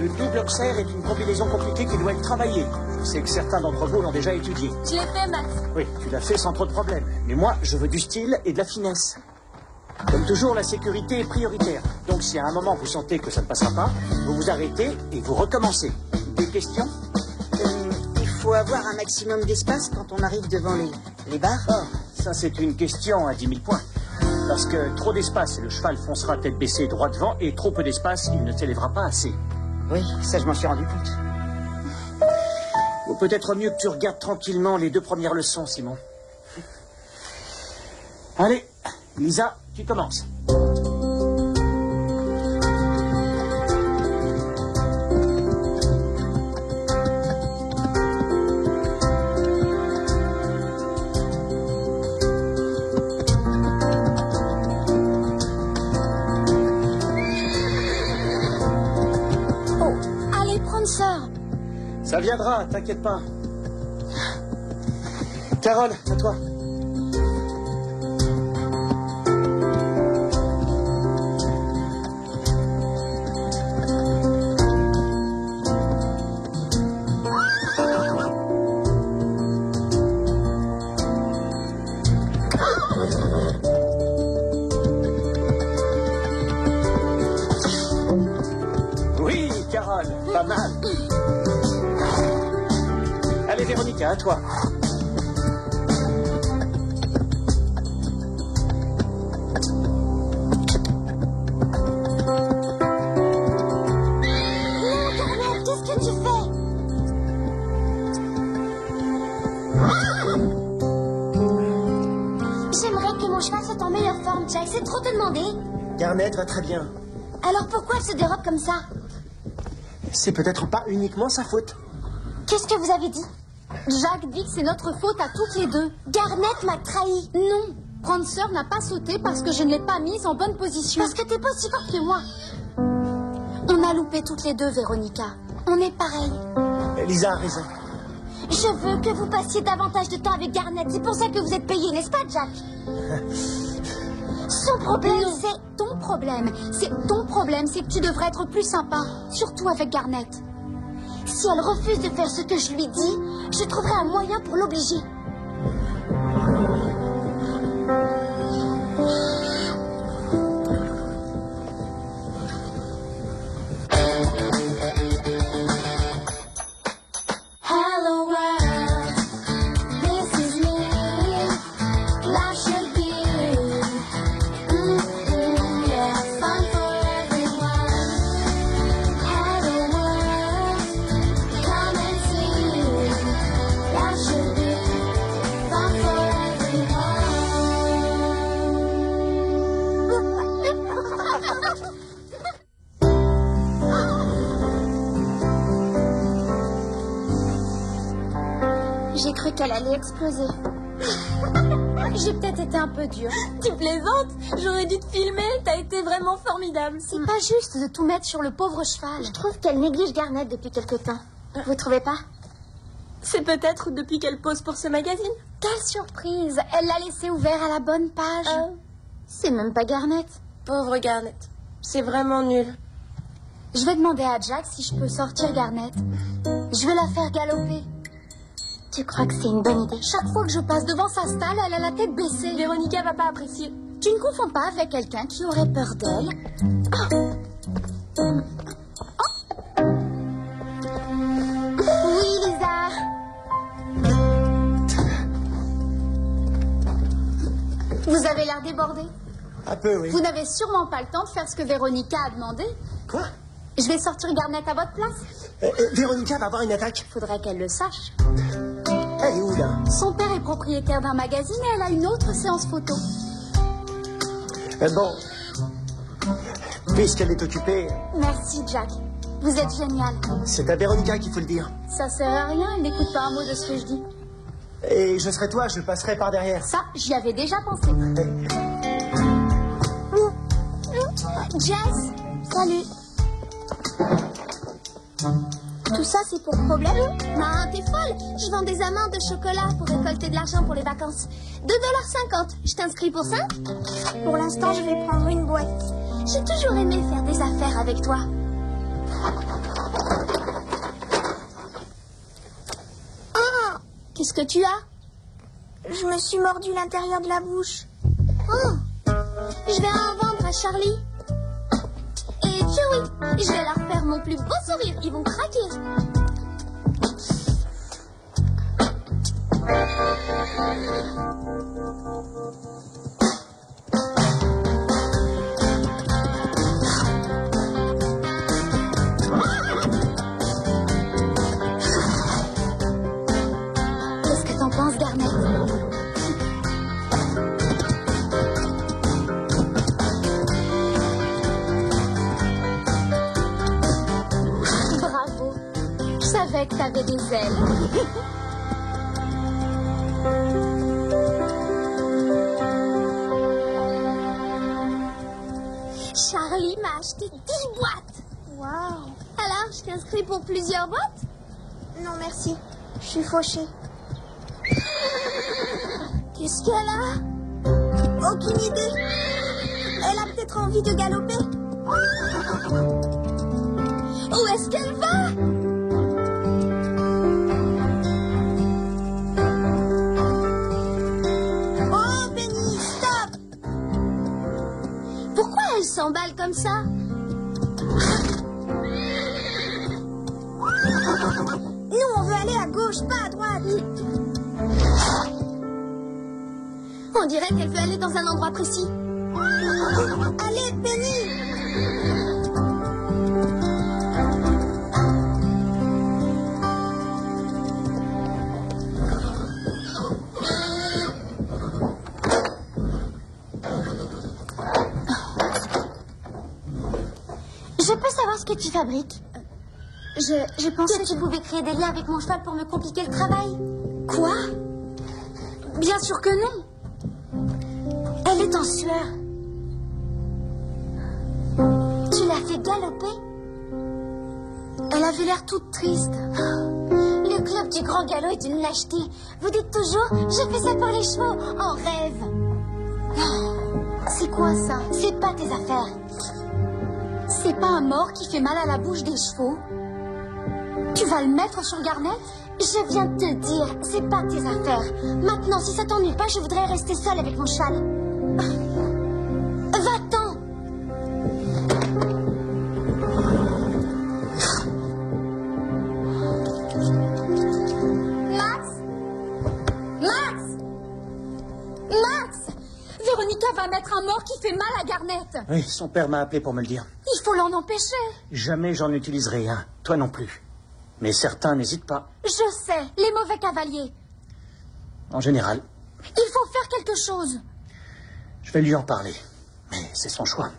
Le double upserre est une combinaison compliquée qui doit être travaillée. Je sais que certains d'entre vous l'ont déjà étudié. Je l'ai fait, Max. Oui, tu l'as fait sans trop de problèmes. Mais moi, je veux du style et de la finesse. Comme toujours, la sécurité est prioritaire. Donc si à un moment vous sentez que ça ne passera pas, vous vous arrêtez et vous recommencez. Des questions? Il faut avoir un maximum d'espace quand on arrive devant les barres. Ah, ça c'est une question à 10 000 points. Parce que trop d'espace, le cheval foncera tête baissée droit devant, et trop peu d'espace, il ne s'élèvera pas assez. Oui, ça je m'en suis rendu compte. Ou peut-être mieux que tu regardes tranquillement les 2 premières leçons, Simon. Allez, Lisa, tu commences. Ça viendra, t'inquiète pas. Carole, à toi. Oui, Carole, pas mal. Allez, Véronica, à toi. Qu'est-ce que tu fais? J'aimerais que mon cheval soit en meilleure forme, Jack. C'est trop te demander. Garnet va très bien. Alors pourquoi elle se dérobe comme ça? C'est peut-être pas uniquement sa faute. Qu'est-ce que vous avez dit? Jack dit que c'est notre faute à toutes les deux. Garnet m'a trahi. Non, Prancer n'a pas sauté parce que je ne l'ai pas mise en bonne position. Parce que t'es pas aussi forte que moi. On a loupé toutes les deux, Véronica. On est pareilles. Lisa a raison. Je veux que vous passiez davantage de temps avec Garnet. C'est pour ça que vous êtes payé, n'est-ce pas, Jack? Son problème, c'est ton problème. C'est ton problème, c'est que tu devrais être plus sympa. Surtout avec Garnet. Si elle refuse de faire ce que je lui dis, je trouverai un moyen pour l'obliger. Hello world, this is me. Life should be, yeah, fun for everyone. Hello world, come and see. Life should be fun for J'ai cru qu'elle allait exploser. J'ai peut-être été un peu dure. Tu plaisantes? J'aurais dû te filmer, t'as été vraiment formidable. C'est pas juste de tout mettre sur le pauvre cheval. Je trouve qu'elle néglige Garnet depuis quelque temps. Vous trouvez pas? C'est peut-être depuis qu'elle pose pour ce magazine. Quelle surprise! Elle l'a laissé ouvert à la bonne page. C'est même pas Garnet. Pauvre Garnet. C'est vraiment nul. Je vais demander à Jack si je peux sortir Garnet. Je vais la faire galoper. Tu crois que c'est une bonne idée? Chaque fois que je passe devant sa stalle, elle a la tête baissée. Véronica va pas apprécier. Tu ne confonds pas avec quelqu'un qui aurait peur d'elle. Oui, Lisa. Vous avez l'air débordé. Un peu, oui. Vous n'avez sûrement pas le temps de faire ce que Véronica a demandé. Quoi? Je vais sortir Garnet à votre place. Véronica va avoir une attaque. Faudrait qu'elle le sache. Elle est où, là? Son père est propriétaire d'un magazine et elle a une autre séance photo. Bon. Puisqu'elle est occupée, Merci, Jack. Vous êtes génial. c'est à Véronica qu'il faut le dire. Ça sert à rien, elle n'écoute pas un mot de ce que je dis. Et je serai toi, je passerai par derrière. Ça, j'y avais déjà pensé. Jess, salut. Tout ça, c'est pour problème? Non, t'es folle. Je vends des amandes de chocolat pour récolter de l'argent pour les vacances. 2,50 $. Je t'inscris pour ça? Pour l'instant, je vais prendre une boîte. J'ai toujours aimé faire des affaires avec toi. Qu'est-ce que tu as? Je me suis mordu l'intérieur de la bouche. Oh, je vais en vendre à Charlie. Et Joey, je vais leur faire mon plus beau sourire. Ils vont craquer. Qu'est-ce que t'en penses, Garnet? Bravo. Je savais que t'avais des ailes. Charlie m'a acheté 10 boîtes. Waouh. Alors, je t'inscris pour plusieurs boîtes? Non, merci. Je suis fauchée. Qu'est-ce qu'elle a? Aucune idée. Elle a peut-être envie de galoper. Où est-ce qu'elle va? Oh, Benny, stop. Pourquoi elle s'emballe comme ça? Nous, on veut aller à gauche, pas à droite. On dirait qu'elle veut aller dans un endroit précis. Allez, Benny. Je peux savoir ce que tu fabriques? J'ai pensé que tu pouvais créer des liens avec mon cheval pour me compliquer le travail. Quoi? Bien sûr que non. Elle est en sueur. Tu l'as fait galoper? Elle avait l'air toute triste. Le club du Grand Galop est une lâcheté. Vous dites toujours, je fais ça pour les chevaux, en rêve. C'est quoi ça? C'est pas tes affaires. C'est pas un mort qui fait mal à la bouche des chevaux? Tu vas le mettre sur Garnet? Je viens de te dire, c'est pas tes affaires. Maintenant, si ça t'ennuie pas, je voudrais rester seule avec mon cheval. Va-t'en! Max? Max? Max? Véronica va mettre un mort qui fait mal à Garnet. Oui, son père m'a appelé pour me le dire. Il faut l'en empêcher. Jamais j'en utiliserai un. Toi non plus. Mais certains n'hésitent pas. Je sais, les mauvais cavaliers. En général. Il faut faire quelque chose. Je vais lui en parler. Mais c'est son choix.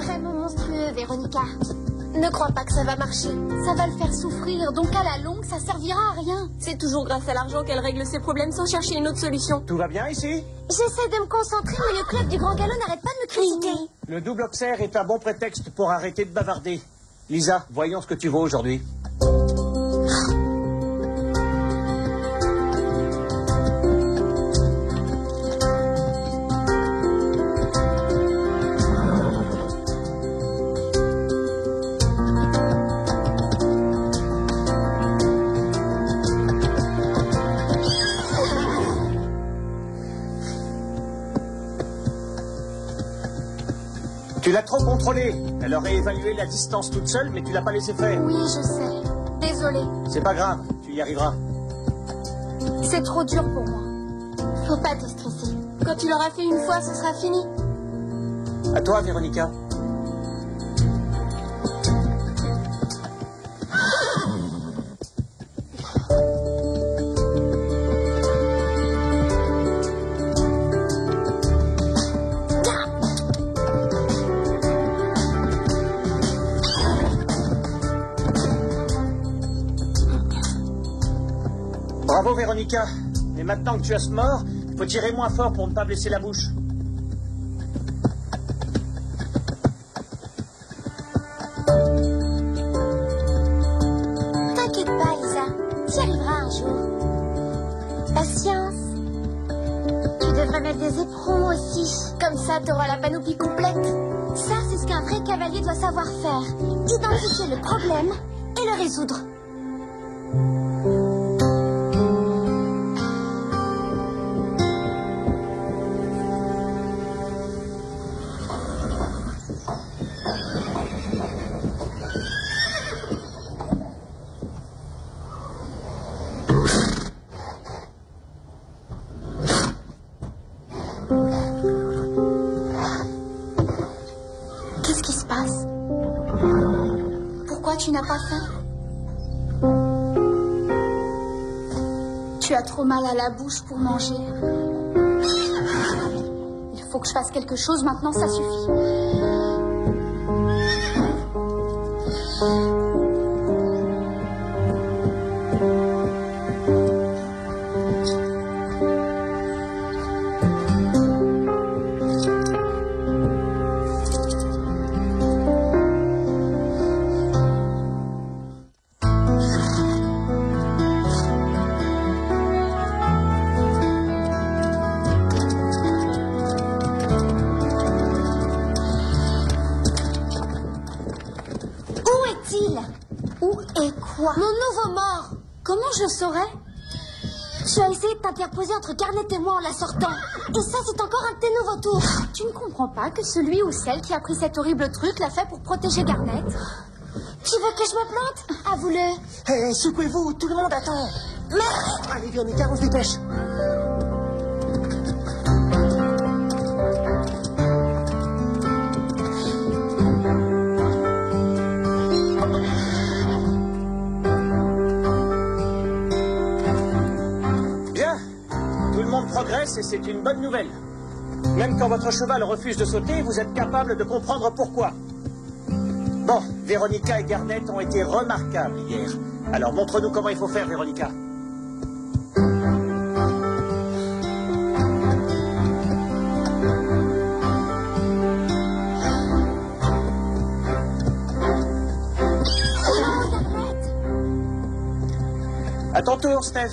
Vraiment monstrueux, Véronica. Ne crois pas que ça va marcher. Ça va le faire souffrir, donc à la longue, ça servira à rien. C'est toujours grâce à l'argent qu'elle règle ses problèmes sans chercher une autre solution. Tout va bien ici? J'essaie de me concentrer, mais le club du Grand Galop n'arrête pas de me critiquer. Le double observe est un bon prétexte pour arrêter de bavarder. Lisa, voyons ce que tu vaux aujourd'hui. Tu l'as trop contrôlée. Elle aurait évalué la distance toute seule, mais tu l'as pas laissé faire. Oui, je sais. Désolée. C'est pas grave, tu y arriveras. C'est trop dur pour moi. Faut pas te stresser. Quand tu l'auras fait une fois, ce sera fini. À toi, Véronica. Bravo, Véronica. Mais maintenant que tu as ce mort, il faut tirer moins fort pour ne pas blesser la bouche. T'inquiète mettre des éperons aussi. Comme ça, t'auras la panoplie complète. Ça, c'est ce qu'un vrai cavalier doit savoir faire. Identifier le problème et le résoudre. Qu'est-ce qui se passe? Pourquoi tu n'as pas faim? Tu as trop mal à la bouche pour manger. Il faut que je fasse quelque chose maintenant, ça suffit. Où est quoi? Mon nouveau mort. Comment je saurais? Tu as essayé de t'interposer entre Garnet et moi en la sortant. Et ça, c'est encore un de tes nouveaux tours. Tu ne comprends pas que celui ou celle qui a pris cet horrible truc l'a fait pour protéger Garnet? Tu veux que je me plante? Avoue-le. Hé, secouez-vous, tout le monde attend. Mais... Allez, Véronica, on se dépêche. Progresse et c'est une bonne nouvelle. Même quand votre cheval refuse de sauter, vous êtes capable de comprendre pourquoi. Bon, Véronica et Garnet ont été remarquables hier. Alors montre-nous comment il faut faire, Véronica. À ton tour, Steph.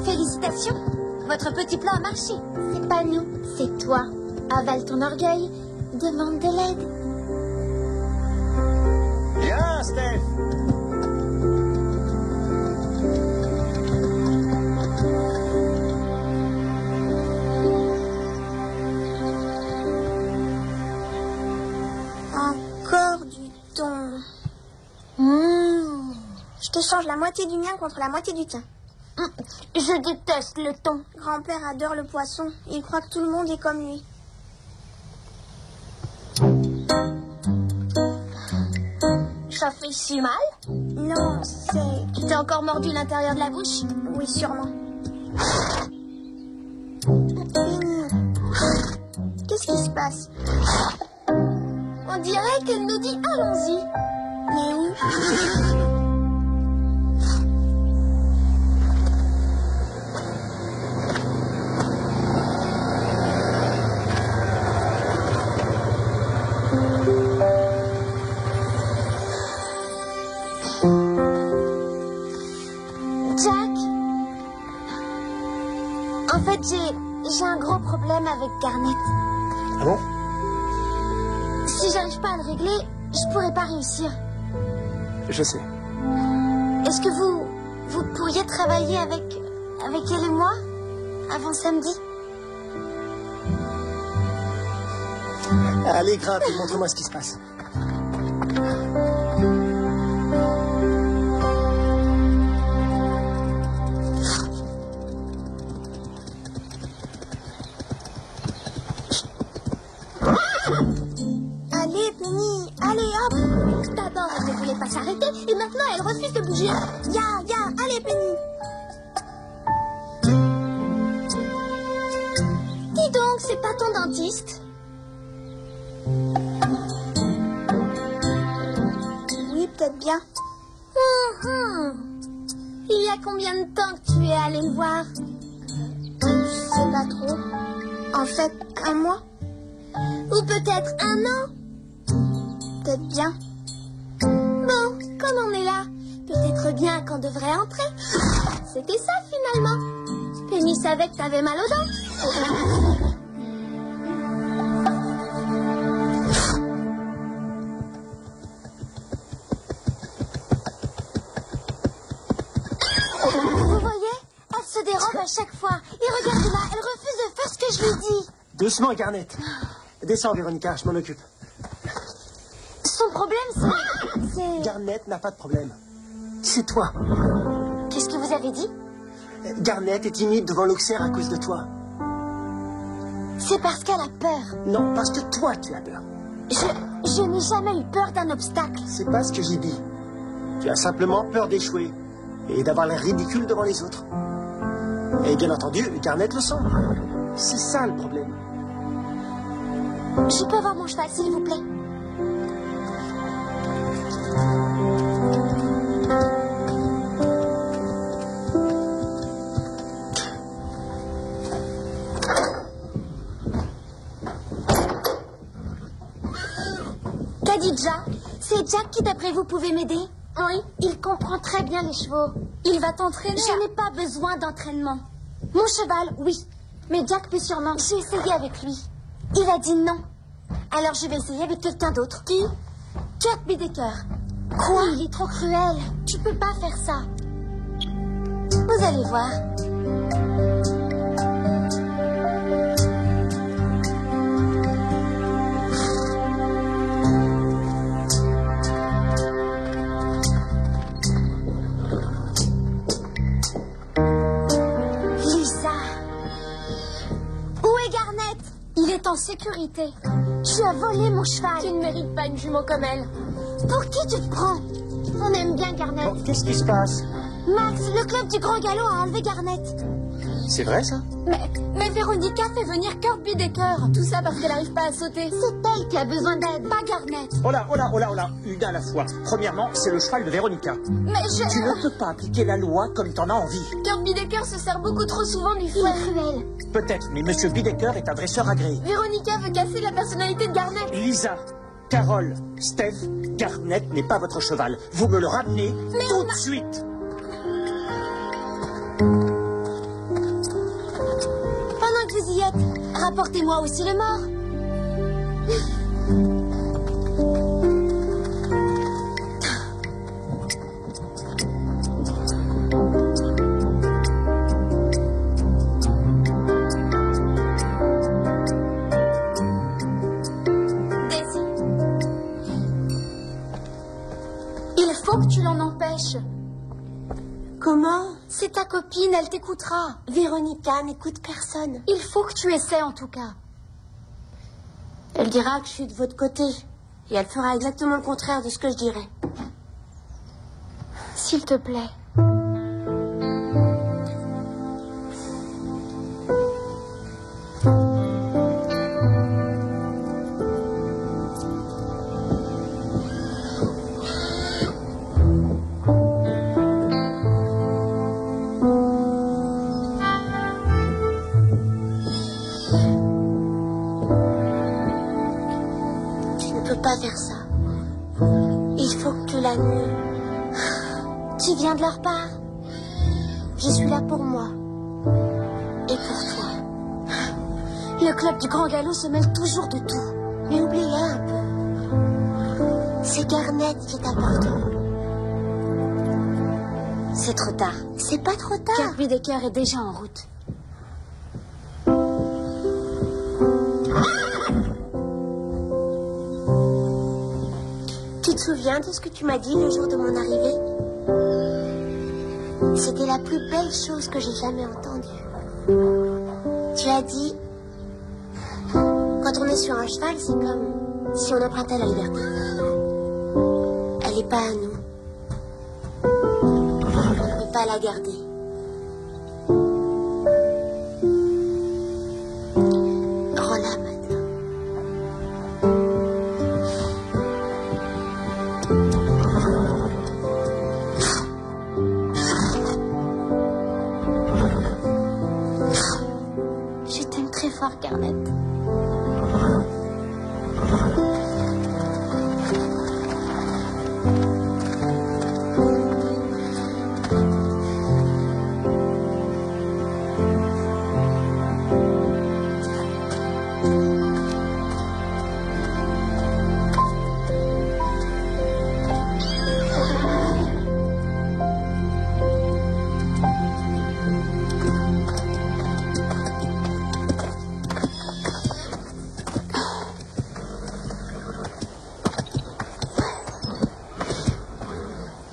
Félicitations. Votre petit plan a marché. C'est pas nous, c'est toi. Avale ton orgueil. Demande de l'aide. Bien, Steph. Encore du thon. Je te change la moitié du mien contre la moitié du tien. Je déteste le thon. Grand-père adore le poisson. Il croit que tout le monde est comme lui. Ça fait si mal? Non, c'est... Tu t'es encore mordu l'intérieur de la bouche? Oui, sûrement. Penny, qu'est-ce qui se passe? On dirait qu'elle nous dit allons-y. Mais où? En fait, j'ai un gros problème avec Garnet. Ah bon? Si j'arrive pas à le régler, je pourrais pas réussir. Je sais. Est-ce que vous pourriez travailler avec elle et moi avant samedi? Allez, grimpe et montre-moi ce qui se passe. Allez, Penny, allez, hop. D'abord, elle ne voulait pas s'arrêter et maintenant, elle refuse de bouger. Ya, allez, Penny. Dis donc, c'est pas ton dentiste? Oui, peut-être bien. Il y a combien de temps que tu es allé le voir? Je sais pas trop. En fait, un mois. Ou peut-être un an? Peut-être bien. Bon, comme on est là, peut-être bien qu'on devrait entrer. C'était ça finalement. Amy savait que t'avais mal aux dents. Vous voyez? Elle se dérobe à chaque fois. Et regardez-la, elle refuse de faire ce que je lui dis. Doucement, Garnett. Descends, Véronica, je m'en occupe. Son problème, c'est... Garnett n'a pas de problème. C'est toi. Qu'est-ce que vous avez dit? Garnett est timide devant l'Auxerre à cause de toi. C'est parce qu'elle a peur. Non, parce que toi, tu as peur. Je n'ai jamais eu peur d'un obstacle. C'est pas ce que j'ai dit. Tu as simplement peur d'échouer et d'avoir l'air ridicule devant les autres. Et bien entendu, Garnett le sent. C'est ça le problème. Je peux voir mon cheval, s'il vous plaît? Khadija, c'est Jack qui, d'après vous, pouvez m'aider? Oui. Il comprend très bien les chevaux. Il va t'entraîner. Je n'ai pas besoin d'entraînement. Mon cheval, oui. Mais Jack peut sûrement. J'ai essayé avec lui. Il a dit non. Alors je vais essayer avec quelqu'un d'autre. Qui? Kurt Bideker. Quoi? Il est trop cruel. Tu peux pas faire ça. Vous allez voir. En sécurité. Tu as volé mon cheval. Tu ne mérites pas une jument comme elle. Pour qui tu te prends? On aime bien Garnett. Bon, qu'est-ce qui se passe? Max, le club du Grand Galop a enlevé Garnett. C'est vrai, ça? Mais Véronica fait venir Kurt Bideker. Tout ça parce qu'elle n'arrive pas à sauter. C'est elle qui a besoin d'aide, pas Garnett. Oh là, une à la fois. Premièrement, c'est le cheval de Véronica. Mais Tu ne peux pas appliquer la loi comme t'en as envie. Kurt Bideker se sert beaucoup trop souvent du fouet. Il est cruel. Peut-être, mais Monsieur Bideker est un dresseur agréé. Véronica veut casser la personnalité de Garnett. Lisa, Carole, Steph, Garnett n'est pas votre cheval. Vous me le ramenez tout de suite. Pendant que vous y êtes, rapportez-moi aussi le mort. Comment? C'est ta copine, elle t'écoutera. Véronica n'écoute personne. Il faut que tu essaies en tout cas. Elle dira que je suis de votre côté. Et elle fera exactement le contraire de ce que je dirais. S'il te plaît. Pas faire ça. Il faut que tu l'annules. Tu viens de leur part. Je suis là pour moi. Et pour toi. Le club du Grand Galop se mêle toujours de tout. Mais oublie-le un peu. C'est Garnett qui est important. C'est trop tard. C'est pas trop tard. Kurt Bideker est déjà en route. Tu te souviens de ce que tu m'as dit le jour de mon arrivée? C'était la plus belle chose que j'ai jamais entendue. Tu as dit, quand on est sur un cheval, c'est comme si on empruntait la liberté. Elle n'est pas à nous. On ne peut pas la garder. Rends-la maintenant. Fort, Garnett.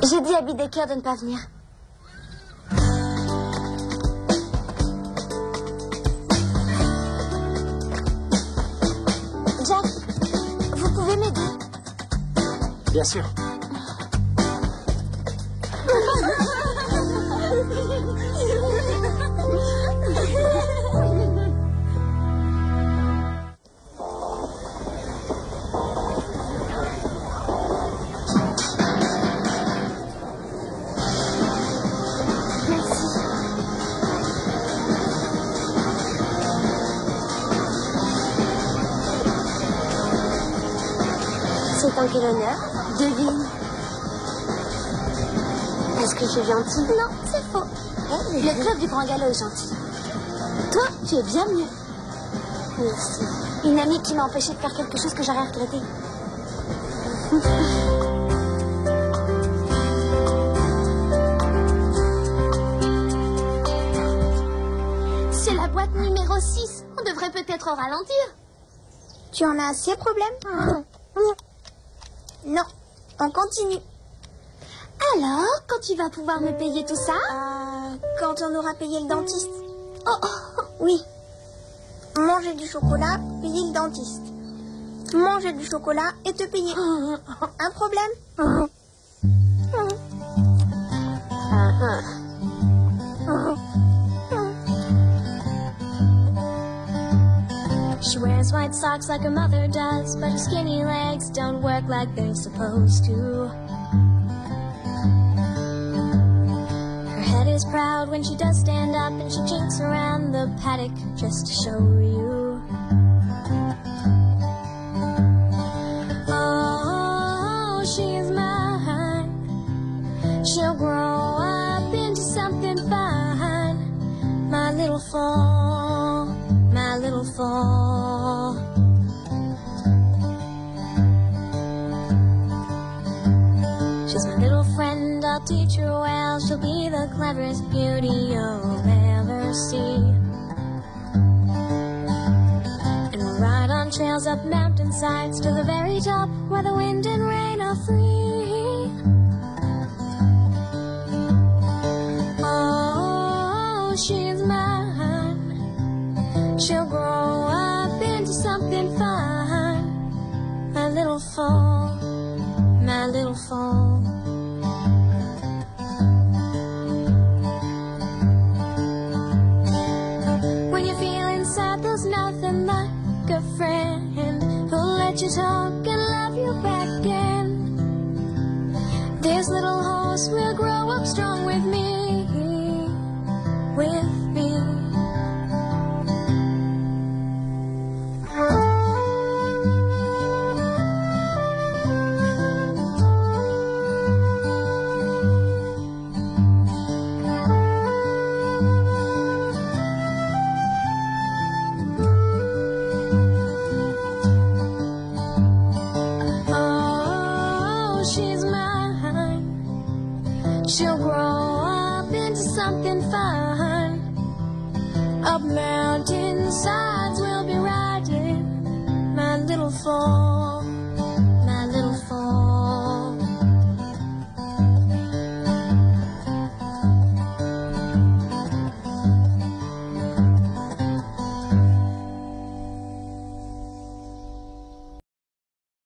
J'ai dit à Bidecker de ne pas venir. Jack, vous pouvez m'aider? Bien sûr. C'est en quel honneur? Devine. Est-ce que je suis gentille? Non, c'est faux. Le club du Grand Galop est gentil. Toi, tu es bien mieux. Merci. Une amie qui m'a empêché de faire quelque chose que j'aurais regretté. C'est la boîte numéro 6. On devrait peut-être ralentir. Tu en as assez, problème? Non, on continue. Alors, quand tu vas pouvoir me payer tout ça? Quand on aura payé le dentiste. Oui. Manger du chocolat, payer le dentiste. Manger du chocolat et te payer. Un problème? She wears white socks like her mother does, but her skinny legs don't work like they're supposed to. Her head is proud when she does stand up, and she jinks around the paddock just to show you. Oh, she's mine. She'll grow up into something fine. My little fall, my little fall. She's my little friend, I'll teach her well. She'll be the cleverest beauty you'll ever see. And we'll ride on trails up mountainsides to the very top where the wind and rain are free. Oh, she's mine. She'll grow up into something fine. My little fall, my little fall. When you're feeling sad, there's nothing like a friend who'll let you talk and love you back again. This little horse will grow up strong with me, with me. She'll grow up into something fine. Up mountain sides we'll be riding, my little fall.